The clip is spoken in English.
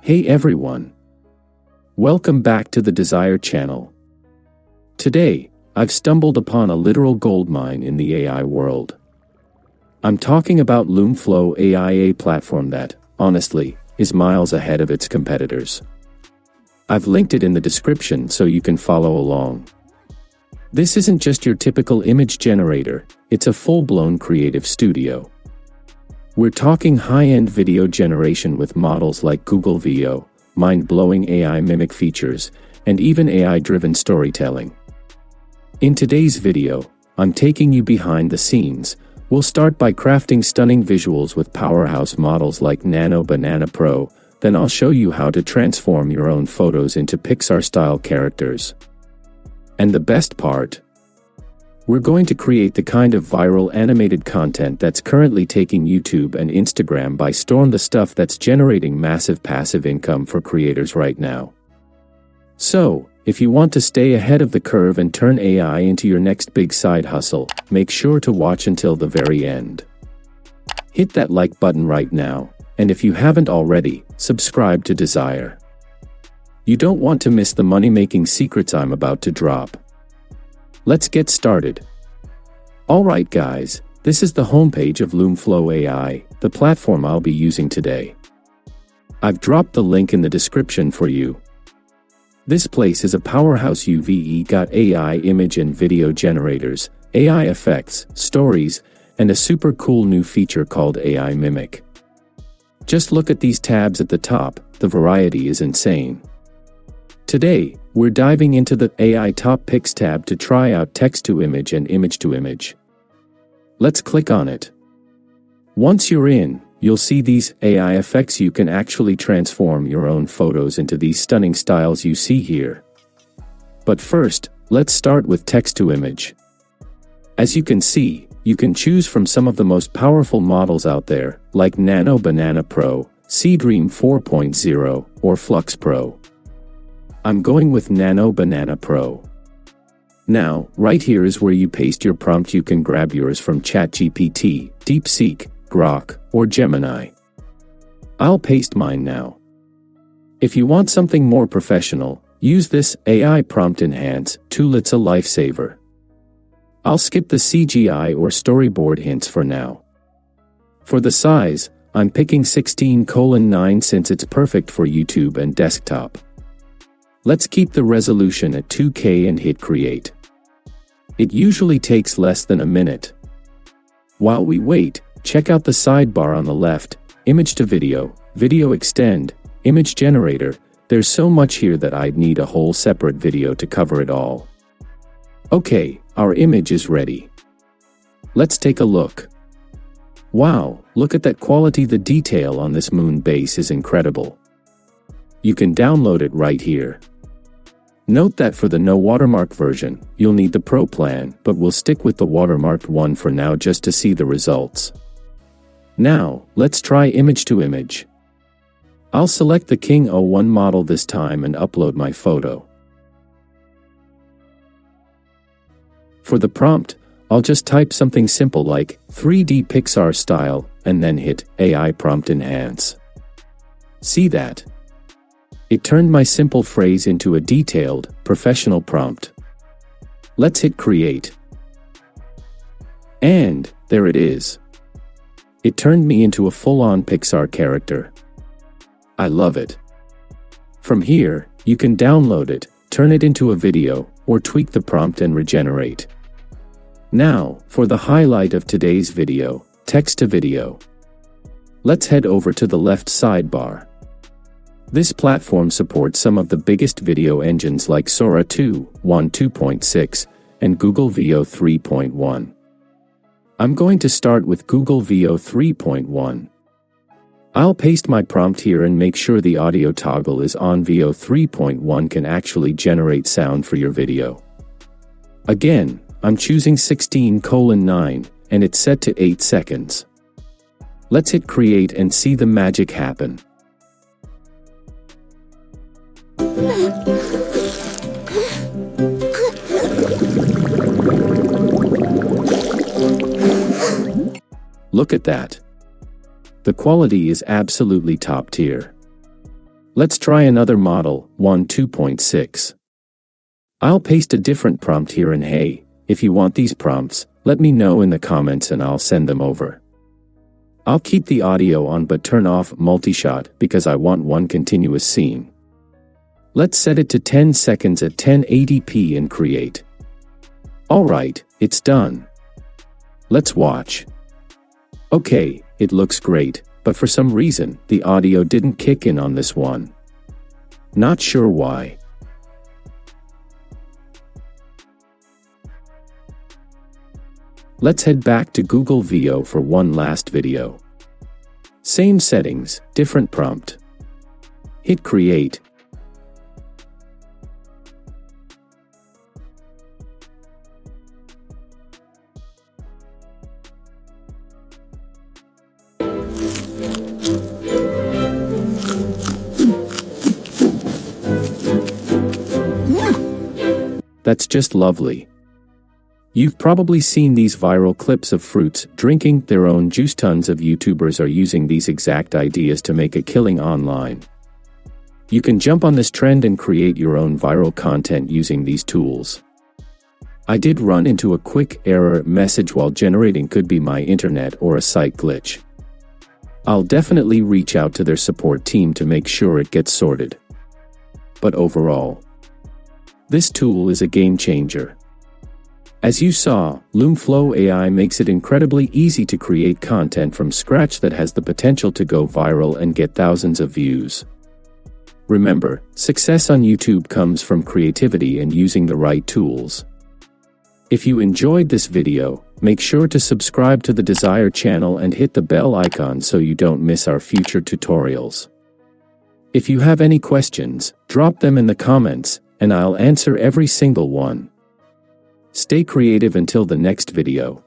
Hey everyone! Welcome back to the Desire channel. Today, I've stumbled upon a literal goldmine in the AI world. I'm talking about Loomflow AI, a platform that, honestly, is miles ahead of its competitors. I've linked it in the description so you can follow along. This isn't just your typical image generator, it's a full-blown creative studio. We're talking high-end video generation with models like Google Veo, mind-blowing AI mimic features, and even AI-driven storytelling. In today's video, I'm taking you behind the scenes. We'll start by crafting stunning visuals with powerhouse models like Nano Pro, then I'll show you how to transform your own photos into Pixar-style characters. And the best part? We're going to create the kind of viral animated content that's currently taking YouTube and Instagram by storm, the stuff that's generating massive passive income for creators right now. So, if you want to stay ahead of the curve and turn AI into your next big side hustle, make sure to watch until the very end. Hit that like button right now, and if you haven't already, subscribe to Desire. You don't want to miss the money-making secrets I'm about to drop. Let's get started. Alright guys, this is the homepage of Loomflow AI, the platform I'll be using today. I've dropped the link in the description for you. This place is a powerhouse. You've got AI image and video generators, AI effects, stories, and a super cool new feature called AI Mimic. Just look at these tabs at the top, the variety is insane. Today, we're diving into the AI Top Picks tab to try out text-to-image and image-to-image. Let's click on it. Once you're in, you'll see these AI effects. You can actually transform your own photos into these stunning styles you see here. But first, let's start with text-to-image. As you can see, you can choose from some of the most powerful models out there, like Nano Pro, Dream 4.0, or Flux Pro. I'm going with Nano Pro. Now, right here is where you paste your prompt. You can grab yours from ChatGPT, DeepSeek, Grok, or Gemini. I'll paste mine now. If you want something more professional, use this AI Prompt Enhance tool. It's a lifesaver. I'll skip the CGI or storyboard hints for now. For the size, I'm picking 16:9 since it's perfect for YouTube and desktop. Let's keep the resolution at 2K and hit create. It usually takes less than a minute. While we wait, check out the sidebar on the left, image to video, video extend, image generator. There's so much here that I'd need a whole separate video to cover it all. Okay, our image is ready. Let's take a look. Wow, look at that quality. The detail on this moon base is incredible. You can download it right here. Note that for the no watermark version, you'll need the Pro plan, but we'll stick with the watermarked one for now just to see the results. Now, let's try image to image. I'll select the King 01 model this time and upload my photo. For the prompt, I'll just type something simple like 3D Pixar style, and then hit AI Prompt Enhance. See that? It turned my simple phrase into a detailed, professional prompt. Let's hit create. And there it is. It turned me into a full-on Pixar character. I love it. From here, you can download it, turn it into a video, or tweak the prompt and regenerate. Now, for the highlight of today's video, text to video. Let's head over to the left sidebar. This platform supports some of the biggest video engines like Sora 2.6, and Google Veo 3.1. I'm going to start with Google Veo 3.1. I'll paste my prompt here and make sure the audio toggle is on. Veo 3.1 can actually generate sound for your video. Again, I'm choosing 16:9, and it's set to 8 seconds. Let's hit create and see the magic happen. Look at that. The quality is absolutely top tier. Let's try another model, 2.6. I'll paste a different prompt here, and hey, if you want these prompts, let me know in the comments and I'll send them over. I'll keep the audio on but turn off multi-shot because I want one continuous scene. Let's set it to 10 seconds at 1080p and create. Alright, it's done. Let's watch. Okay, it looks great, but for some reason, the audio didn't kick in on this one. Not sure why. Let's head back to Google Veo for one last video. Same settings, different prompt. Hit create. That's just lovely. You've probably seen these viral clips of fruits drinking their own juice. Tons of YouTubers are using these exact ideas to make a killing online. You can jump on this trend and create your own viral content using these tools. I did run into a quick error message while generating. Could be my internet or a site glitch. I'll definitely reach out to their support team to make sure it gets sorted. But overall, this tool is a game changer. As you saw, Loomflow AI makes it incredibly easy to create content from scratch that has the potential to go viral and get thousands of views. Remember, success on YouTube comes from creativity and using the right tools. If you enjoyed this video, make sure to subscribe to the Desire channel and hit the bell icon so you don't miss our future tutorials. If you have any questions, drop them in the comments, and I'll answer every single one. Stay creative until the next video.